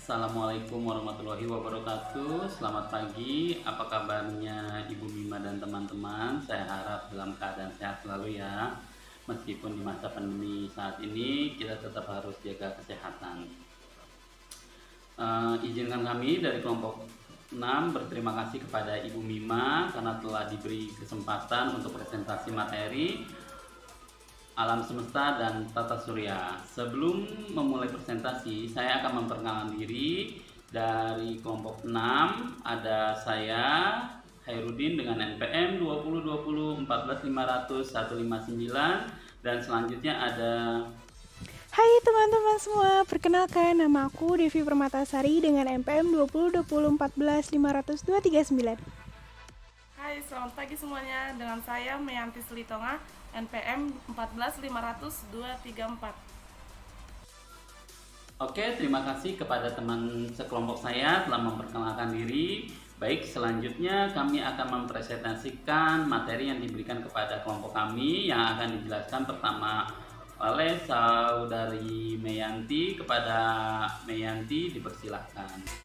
Assalamualaikum warahmatullahi wabarakatuh. Selamat pagi, apa kabarnya Ibu Mima dan teman-teman? Saya harap dalam keadaan sehat selalu ya. Meskipun di masa pandemi saat ini kita tetap harus jaga kesehatan. Izinkan kami dari kelompok 6 berterima kasih kepada Ibu Mima karena telah diberi kesempatan untuk presentasi materi alam semesta dan tata surya. Sebelum memulai presentasi, saya akan memperkenalkan diri. Dari kelompok 6 ada saya Hairudin dengan NPM 202014500 dan selanjutnya ada Hai teman-teman semua, perkenalkan nama aku Devi Permatasari dengan NPM 202014500 Hai, selamat pagi semuanya. Dengan saya Meyanti Selitonga, NPM 14500-234. Oke, terima kasih kepada teman sekelompok saya telah memperkenalkan diri. Baik, selanjutnya kami akan mempresentasikan materi yang diberikan kepada kelompok kami yang akan dijelaskan pertama oleh Saudari Meyanti. Kepada Meyanti dipersilahkan.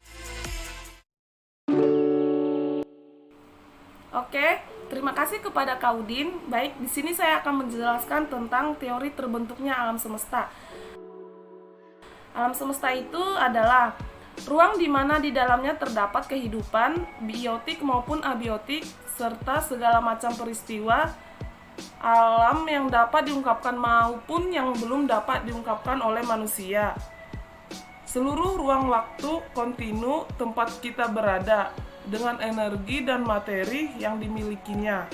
Oke, terima kasih kepada Kaudin. Baik, di sini saya akan menjelaskan tentang teori terbentuknya alam semesta. Alam semesta itu adalah ruang di mana di dalamnya terdapat kehidupan, biotik maupun abiotik, serta segala macam peristiwa alam yang dapat diungkapkan maupun yang belum dapat diungkapkan oleh manusia. Seluruh ruang waktu kontinu tempat kita berada dengan energi dan materi yang dimilikinya.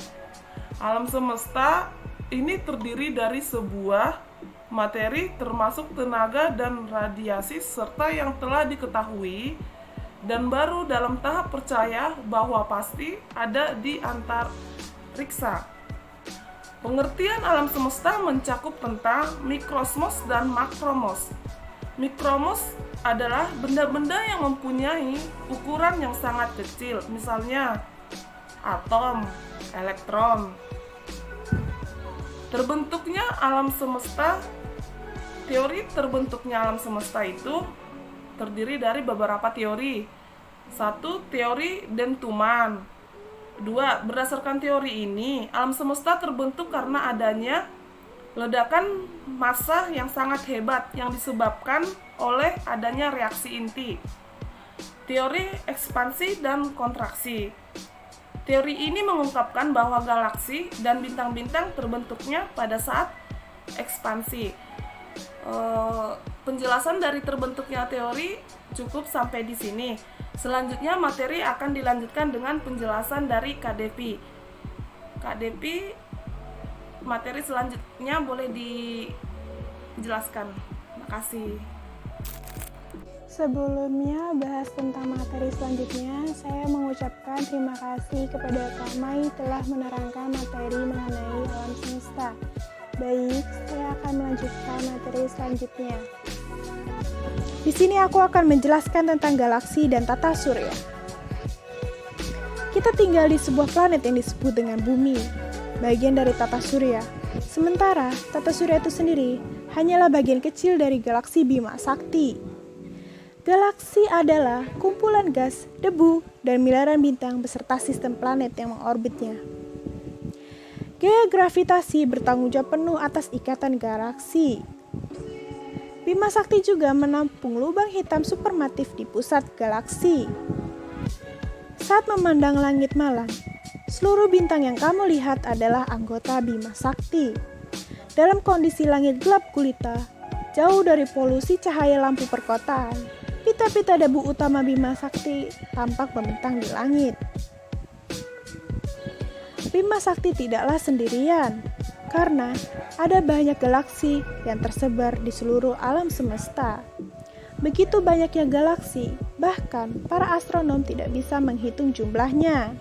Alam semesta ini terdiri dari sebuah materi termasuk tenaga dan radiasi serta yang telah diketahui dan baru dalam tahap percaya bahwa pasti ada di antariksa. Pengertian alam semesta mencakup tentang mikrosmos dan makromos. Mikromos adalah benda-benda yang mempunyai ukuran yang sangat kecil, misalnya atom, elektron. Terbentuknya alam semesta, teori terbentuknya alam semesta itu terdiri dari beberapa teori. 1. Teori dentuman. 2. Berdasarkan teori ini, alam semesta terbentuk karena adanya ledakan massa yang sangat hebat yang disebabkan oleh adanya reaksi inti. Teori ekspansi dan kontraksi. Teori ini mengungkapkan bahwa galaksi dan bintang-bintang terbentuknya pada saat ekspansi. Penjelasan dari terbentuknya teori cukup sampai di sini. Selanjutnya materi akan dilanjutkan dengan penjelasan dari Kak Devi. Kak Devi, materi selanjutnya boleh dijelaskan. Terima kasih. Sebelumnya bahas tentang materi selanjutnya, saya mengucapkan terima kasih kepada Kak Mai telah menerangkan materi mengenai alam semesta. Baik, saya akan melanjutkan materi selanjutnya. Di sini aku akan menjelaskan tentang galaksi dan tata surya. Kita tinggal di sebuah planet yang disebut dengan bumi, bagian dari tata surya. Sementara tata surya itu sendiri hanyalah bagian kecil dari galaksi Bima Sakti. Galaksi adalah kumpulan gas, debu, dan miliaran bintang beserta sistem planet yang mengorbitnya. Gaya gravitasi bertanggung jawab penuh atas ikatan galaksi. Bima Sakti juga menampung lubang hitam supermatif di pusat galaksi. Saat memandang langit malam, seluruh bintang yang kamu lihat adalah anggota Bima Sakti. Dalam kondisi langit gelap gulita, jauh dari polusi cahaya lampu perkotaan, pita-pita debu utama Bima Sakti tampak membentang di langit. Bima Sakti tidaklah sendirian, karena ada banyak galaksi yang tersebar di seluruh alam semesta. Begitu banyaknya galaksi, bahkan para astronom tidak bisa menghitung jumlahnya.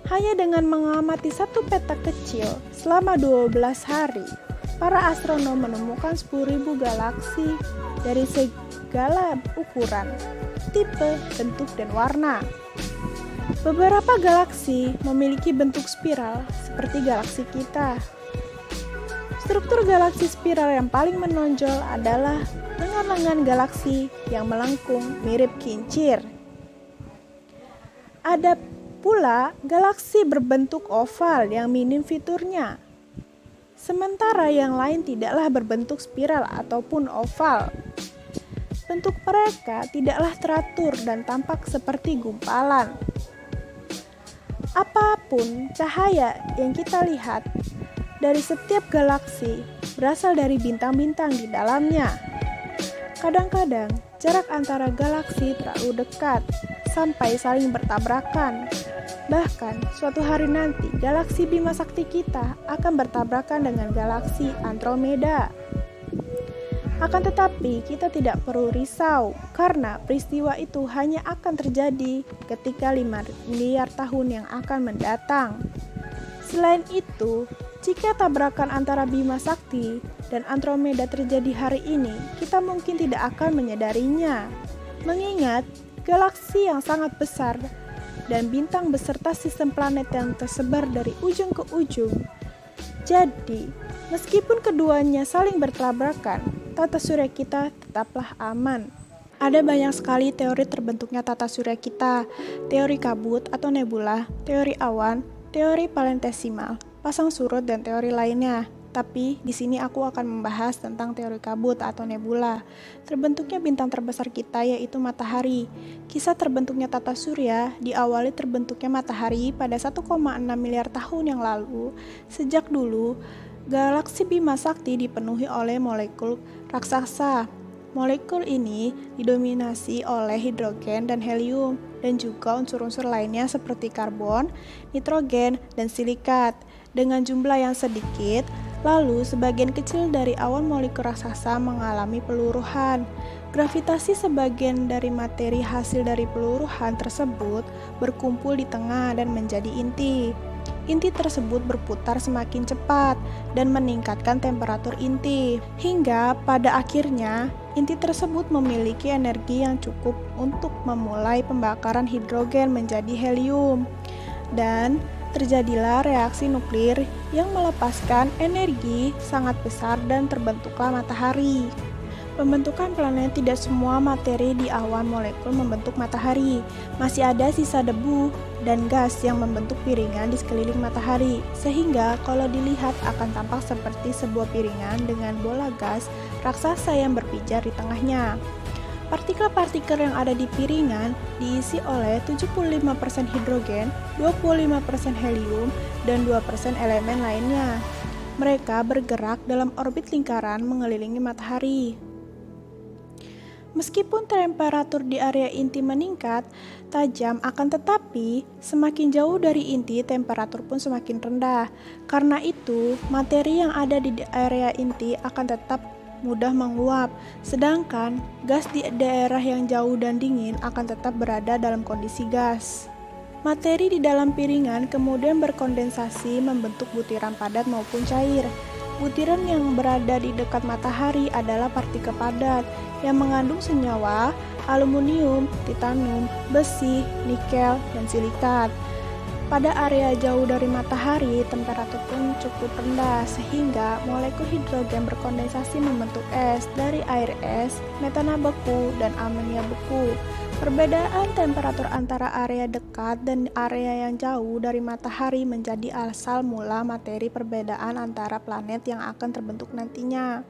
Hanya dengan mengamati satu petak kecil selama 12 hari, para astronom menemukan 10.000 galaksi dari segala ukuran, tipe, bentuk, dan warna. Beberapa galaksi memiliki bentuk spiral seperti galaksi kita. Struktur galaksi spiral yang paling menonjol adalah lengan-lengan galaksi yang melengkung mirip kincir. Ada pula galaksi berbentuk oval yang minim fiturnya. Sementara yang lain tidaklah berbentuk spiral ataupun oval. Bentuk mereka tidaklah teratur dan tampak seperti gumpalan. Apapun cahaya yang kita lihat dari setiap galaksi berasal dari bintang-bintang di dalamnya. Kadang-kadang jarak antara galaksi terlalu dekat sampai saling bertabrakan. Bahkan suatu hari nanti galaksi Bima Sakti kita akan bertabrakan dengan galaksi Andromeda. Akan tetapi kita tidak perlu risau karena peristiwa itu hanya akan terjadi ketika 5 miliar tahun yang akan mendatang. Selain itu, jika tabrakan antara Bima Sakti dan Andromeda terjadi hari ini, kita mungkin tidak akan menyadarinya. Mengingat galaksi yang sangat besar dan bintang beserta sistem planet yang tersebar dari ujung ke ujung. Jadi, meskipun keduanya saling bertabrakan, tata surya kita tetaplah aman. Ada banyak sekali teori terbentuknya tata surya kita, teori kabut atau nebula, teori awan, teori planetesimal, pasang surut, dan teori lainnya. Tapi di sini aku akan membahas tentang teori kabut atau nebula. Terbentuknya bintang terbesar kita yaitu matahari. Kisah terbentuknya tata surya diawali terbentuknya matahari pada 1,6 miliar tahun yang lalu. Sejak dulu, galaksi Bima Sakti dipenuhi oleh molekul raksasa. Molekul ini didominasi oleh hidrogen dan helium dan juga unsur-unsur lainnya seperti karbon, nitrogen, dan silikat. Dengan jumlah yang sedikit, lalu sebagian kecil dari awan molekul raksasa mengalami peluruhan. Gravitasi sebagian dari materi hasil dari peluruhan tersebut berkumpul di tengah dan menjadi inti. Inti tersebut berputar semakin cepat dan meningkatkan temperatur inti, hingga pada akhirnya inti tersebut memiliki energi yang cukup untuk memulai pembakaran hidrogen menjadi helium. Dan terjadilah reaksi nuklir yang melepaskan energi sangat besar dan terbentuklah matahari. Pembentukan planet tidak semua materi di awan molekul membentuk matahari. Masih ada sisa debu dan gas yang membentuk piringan di sekeliling matahari, sehingga kalau dilihat akan tampak seperti sebuah piringan dengan bola gas raksasa yang berpijar di tengahnya. Partikel-partikel yang ada di piringan diisi oleh 75% hidrogen, 25% helium, dan 2% elemen lainnya. Mereka bergerak dalam orbit lingkaran mengelilingi matahari. Meskipun temperatur di area inti meningkat tajam, akan tetapi semakin jauh dari inti temperatur pun semakin rendah. Karena itu, materi yang ada di area inti akan tetap mudah menguap, sedangkan gas di daerah yang jauh dan dingin akan tetap berada dalam kondisi gas. Materi di dalam piringan kemudian berkondensasi membentuk butiran padat maupun cair. Butiran yang berada di dekat matahari adalah partikel padat yang mengandung senyawa, aluminium, titanium, besi, nikel, dan silikat. Pada area jauh dari matahari, temperatur pun cukup rendah sehingga molekul hidrogen berkondensasi membentuk es dari air es, metana beku, dan amonia beku. Perbedaan temperatur antara area dekat dan area yang jauh dari matahari menjadi asal mula materi perbedaan antara planet yang akan terbentuk nantinya.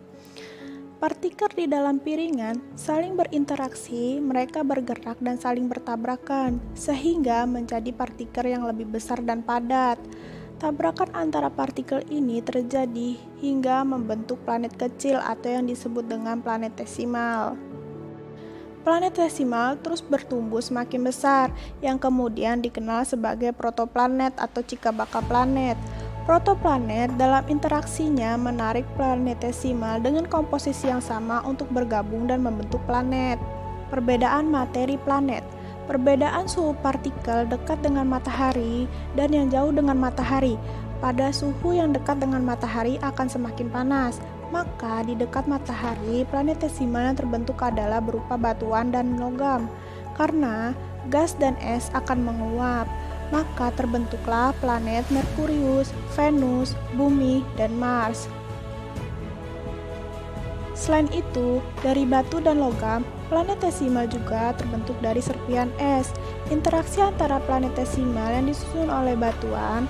Partikel di dalam piringan saling berinteraksi, mereka bergerak dan saling bertabrakan, sehingga menjadi partikel yang lebih besar dan padat. Tabrakan antara partikel ini terjadi hingga membentuk planet kecil atau yang disebut dengan planetesimal. Planetesimal terus bertumbuh semakin besar, yang kemudian dikenal sebagai protoplanet atau cikabaka planet. Protoplanet dalam interaksinya menarik planetesimal dengan komposisi yang sama untuk bergabung dan membentuk planet. Perbedaan materi planet, perbedaan suhu partikel dekat dengan matahari dan yang jauh dengan matahari. Pada suhu yang dekat dengan matahari akan semakin panas, maka di dekat matahari planetesimal yang terbentuk adalah berupa batuan dan logam. Karena gas dan es akan menguap, maka terbentuklah planet Merkurius, Venus, Bumi, dan Mars. Selain itu, dari batu dan logam, planetesimal juga terbentuk dari serpihan es. Interaksi antara planetesimal yang disusun oleh batuan,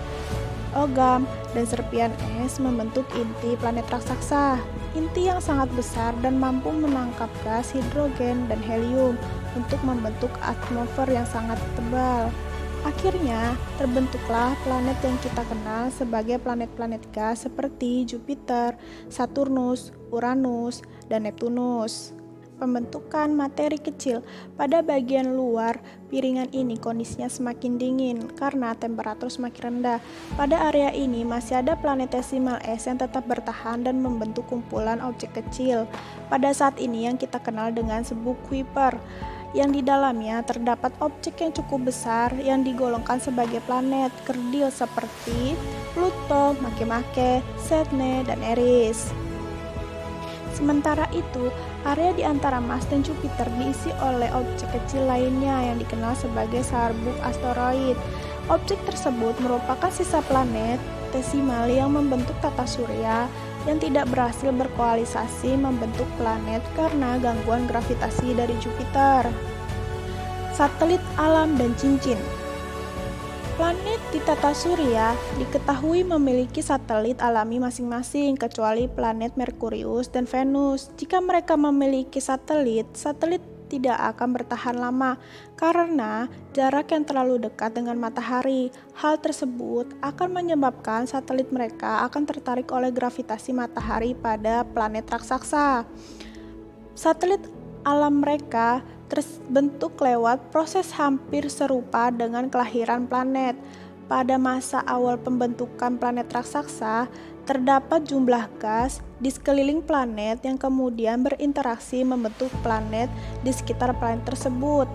logam, dan serpihan es membentuk inti planet raksasa. Inti yang sangat besar dan mampu menangkap gas hidrogen dan helium untuk membentuk atmosfer yang sangat tebal. Akhirnya, terbentuklah planet yang kita kenal sebagai planet-planet gas seperti Jupiter, Saturnus, Uranus, dan Neptunus. Pembentukan materi kecil pada bagian luar piringan ini kondisinya semakin dingin karena temperatur semakin rendah. Pada area ini masih ada planetesimal es yang tetap bertahan dan membentuk kumpulan objek kecil. Pada saat ini yang kita kenal dengan sebuah Kuiper, yang di dalamnya terdapat objek yang cukup besar yang digolongkan sebagai planet kerdil seperti Pluto, Makemake, Sedna, dan Eris. Sementara itu, area di antara Mars dan Jupiter diisi oleh objek kecil lainnya yang dikenal sebagai serbuk asteroid. Objek tersebut merupakan sisa planet tesimal yang membentuk tata surya yang tidak berhasil berkoalisasi membentuk planet karena gangguan gravitasi dari Jupiter. Satelit alam dan cincin. Planet di tata surya diketahui memiliki satelit alami masing-masing kecuali planet Merkurius dan Venus. Jika mereka memiliki satelit tidak akan bertahan lama karena jarak yang terlalu dekat dengan matahari. Hal tersebut akan menyebabkan satelit mereka akan tertarik oleh gravitasi matahari pada planet raksasa. Satelit alam mereka terbentuk lewat proses hampir serupa dengan kelahiran planet. Pada masa awal pembentukan planet raksasa, terdapat jumlah gas di sekeliling planet yang kemudian berinteraksi membentuk planet di sekitar planet tersebut.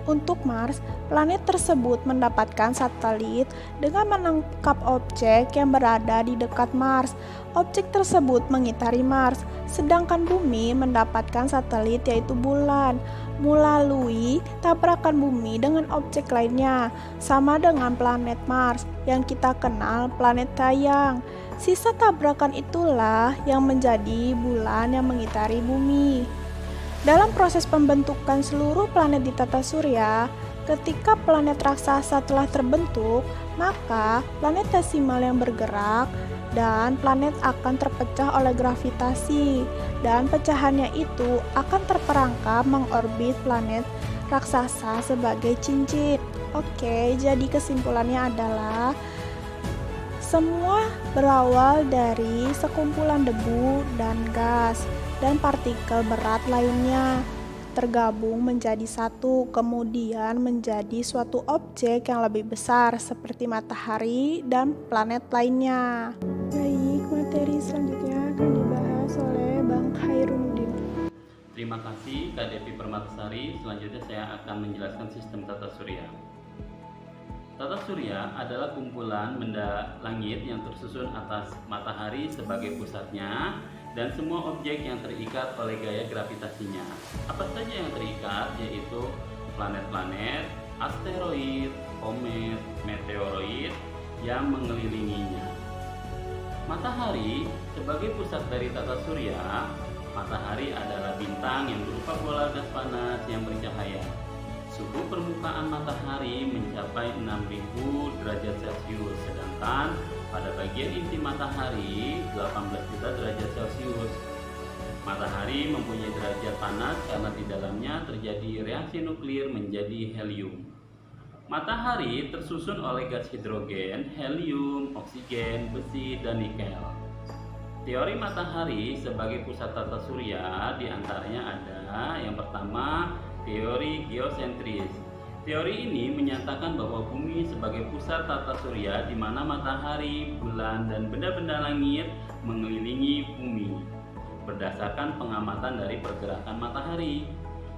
Untuk Mars, planet tersebut mendapatkan satelit dengan menangkap objek yang berada di dekat Mars. Objek tersebut mengitari Mars, sedangkan Bumi mendapatkan satelit yaitu bulan. Melalui tabrakan bumi dengan objek lainnya, sama dengan planet Mars yang kita kenal planet Dayang. Sisa tabrakan itulah yang menjadi bulan yang mengitari bumi. Dalam proses pembentukan seluruh planet di tata surya, ketika planet raksasa telah terbentuk, maka planetesimal yang bergerak dan planet akan terpecah oleh gravitasi, dan pecahannya itu akan terperangkap mengorbit planet raksasa sebagai cincin. Oke, jadi kesimpulannya adalah semua berawal dari sekumpulan debu dan gas dan partikel berat lainnya tergabung menjadi satu, kemudian menjadi suatu objek yang lebih besar seperti matahari dan planet lainnya. Baik, materi selanjutnya akan dibahas oleh Bang Khairuddin. Terima kasih Kak Devi Permatasari. Selanjutnya saya akan menjelaskan sistem tata surya. Tata surya adalah kumpulan benda langit yang tersusun atas matahari sebagai pusatnya dan semua objek yang terikat oleh gaya gravitasinya. Apa saja yang terikat, yaitu planet-planet, asteroid, komet, meteoroid yang mengelilinginya. Matahari sebagai pusat dari tata surya, matahari adalah bintang yang berupa bola gas panas yang bercahaya. Suhu permukaan matahari mencapai 6000 derajat Celcius, sedangkan pada bagian inti matahari 18 juta derajat Celcius. Matahari mempunyai derajat panas karena di dalamnya terjadi reaksi nuklir menjadi helium. Matahari tersusun oleh gas hidrogen, helium, oksigen, besi, dan nikel. Teori matahari sebagai pusat tata surya diantaranya ada yang pertama, teori geosentris. Teori ini menyatakan bahwa bumi sebagai pusat tata surya di mana matahari, bulan, dan benda-benda langit mengelilingi bumi berdasarkan pengamatan dari pergerakan matahari.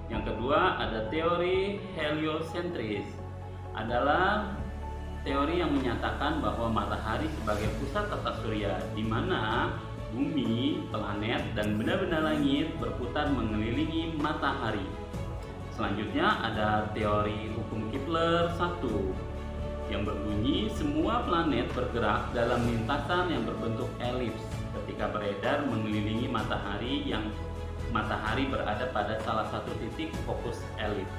Yang kedua, ada teori heliosentris. Adalah teori yang menyatakan bahwa matahari sebagai pusat tata surya di mana bumi, planet, dan benda-benda langit berputar mengelilingi matahari. Selanjutnya ada teori hukum Kepler 1 yang berbunyi semua planet bergerak dalam lintasan yang berbentuk elips ketika beredar mengelilingi matahari yang matahari berada pada salah satu titik fokus elips.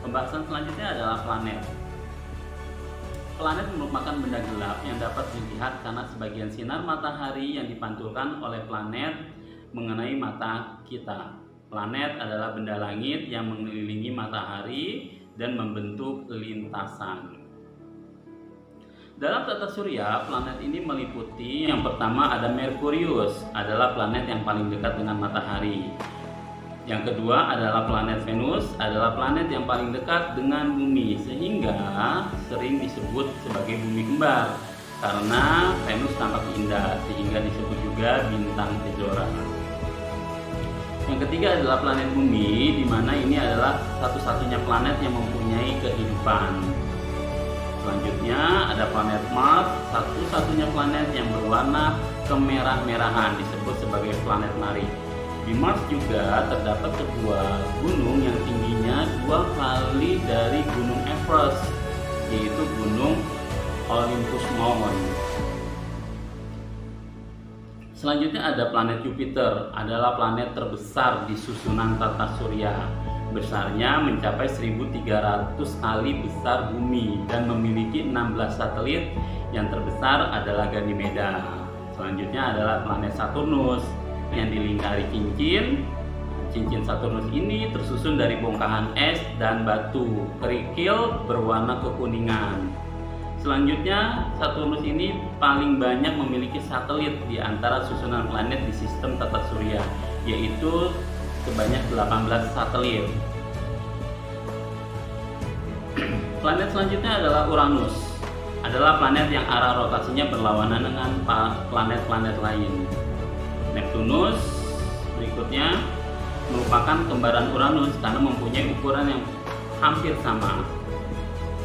Pembahasan selanjutnya adalah planet. Planet merupakan benda gelap yang dapat dilihat karena sebagian sinar matahari yang dipantulkan oleh planet mengenai mata kita. Planet adalah benda langit yang mengelilingi matahari dan membentuk lintasan. Dalam tata surya, planet ini meliputi yang pertama ada Merkurius, adalah planet yang paling dekat dengan matahari. Yang kedua adalah planet Venus, adalah planet yang paling dekat dengan bumi, sehingga sering disebut sebagai bumi kembar karena Venus tampak indah, sehingga disebut juga bintang kejora. Yang ketiga adalah planet bumi, di mana ini adalah satu-satunya planet yang mempunyai kehidupan. Selanjutnya ada planet Mars, satu-satunya planet yang berwarna kemerah-merahan, disebut sebagai planet Mari. Di Mars juga terdapat sebuah gunung yang tingginya 2 kali dari gunung Everest, yaitu gunung Olympus Mons. Selanjutnya ada planet Jupiter, adalah planet terbesar di susunan tata surya. Besarnya mencapai 1.300 kali besar bumi dan memiliki 16 satelit. Yang terbesar adalah Ganymede. Selanjutnya adalah planet Saturnus yang dilingkari cincin. Cincin Saturnus ini tersusun dari bongkahan es dan batu kerikil berwarna kekuningan. Selanjutnya, Saturnus ini paling banyak memiliki satelit di antara susunan planet di sistem tata surya, yaitu sebanyak 18 satelit. Planet selanjutnya adalah Uranus, adalah planet yang arah rotasinya berlawanan dengan planet-planet lain. Neptunus berikutnya merupakan kembaran Uranus karena mempunyai ukuran yang hampir sama.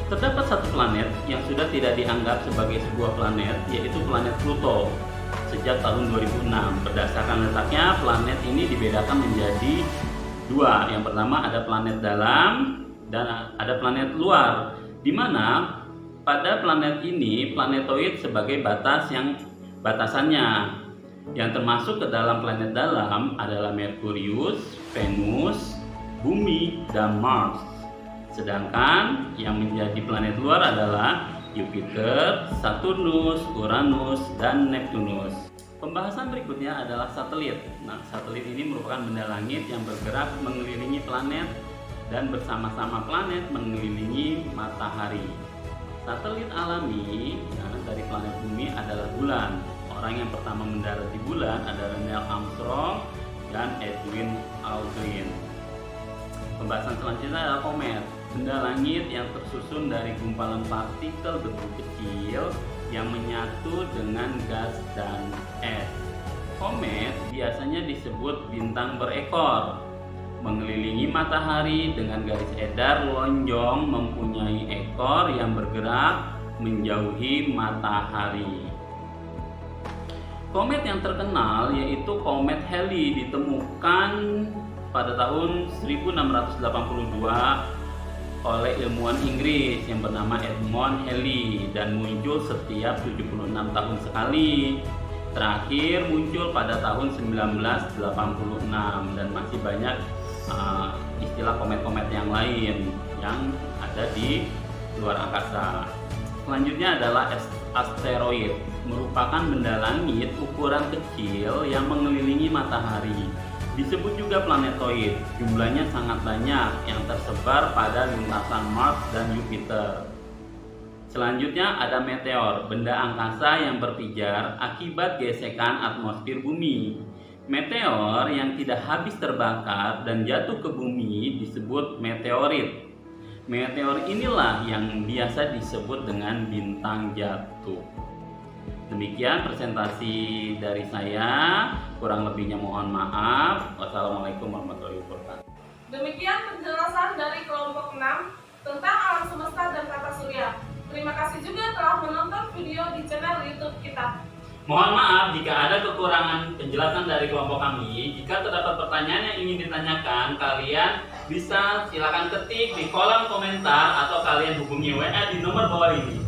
Terdapat satu planet yang sudah tidak dianggap sebagai sebuah planet, yaitu planet Pluto sejak tahun 2006. Berdasarkan letaknya, planet ini dibedakan menjadi 2. Yang pertama ada planet dalam dan ada planet luar, di mana pada planet ini planetoid sebagai batasannya. Yang termasuk ke dalam planet dalam adalah Merkurius, Venus, Bumi, dan Mars. Sedangkan yang menjadi planet luar adalah Jupiter, Saturnus, Uranus, dan Neptunus. Pembahasan berikutnya adalah satelit. Nah, satelit ini merupakan benda langit yang bergerak mengelilingi planet dan bersama-sama planet mengelilingi matahari. Satelit alami dari planet bumi adalah bulan. Orang yang pertama mendarat di bulan adalah Neil Armstrong dan Edwin Aldrin. Pembahasan selanjutnya adalah komet, benda langit yang tersusun dari gumpalan partikel debu kecil yang menyatu dengan gas dan es. Komet biasanya disebut bintang berekor, mengelilingi matahari dengan garis edar lonjong, mempunyai ekor yang bergerak menjauhi matahari. Komet yang terkenal yaitu komet Halley, ditemukan pada tahun 1682 oleh ilmuwan Inggris yang bernama Edmund Halley dan muncul setiap 76 tahun sekali. Terakhir muncul pada tahun 1986 dan masih banyak istilah komet-komet yang lain yang ada di luar angkasa. Selanjutnya adalah asteroid, merupakan benda langit ukuran kecil yang mengelilingi matahari. Disebut juga planetoid, jumlahnya sangat banyak yang tersebar pada lintasan Mars dan Jupiter. Selanjutnya ada meteor, benda angkasa yang berpijar akibat gesekan atmosfer bumi. Meteor yang tidak habis terbakar dan jatuh ke bumi disebut meteorit. Meteor inilah yang biasa disebut dengan bintang jatuh. Demikian presentasi dari saya, kurang lebihnya mohon maaf. Wassalamualaikum warahmatullahi wabarakatuh. Demikian penjelasan dari kelompok 6 tentang alam semesta dan tata surya. Terima kasih juga telah menonton video di channel YouTube kita. Mohon maaf jika ada kekurangan penjelasan dari kelompok kami. Jika terdapat pertanyaan yang ingin ditanyakan, kalian bisa silakan ketik di kolom komentar atau kalian hubungi WA di nomor bawah ini.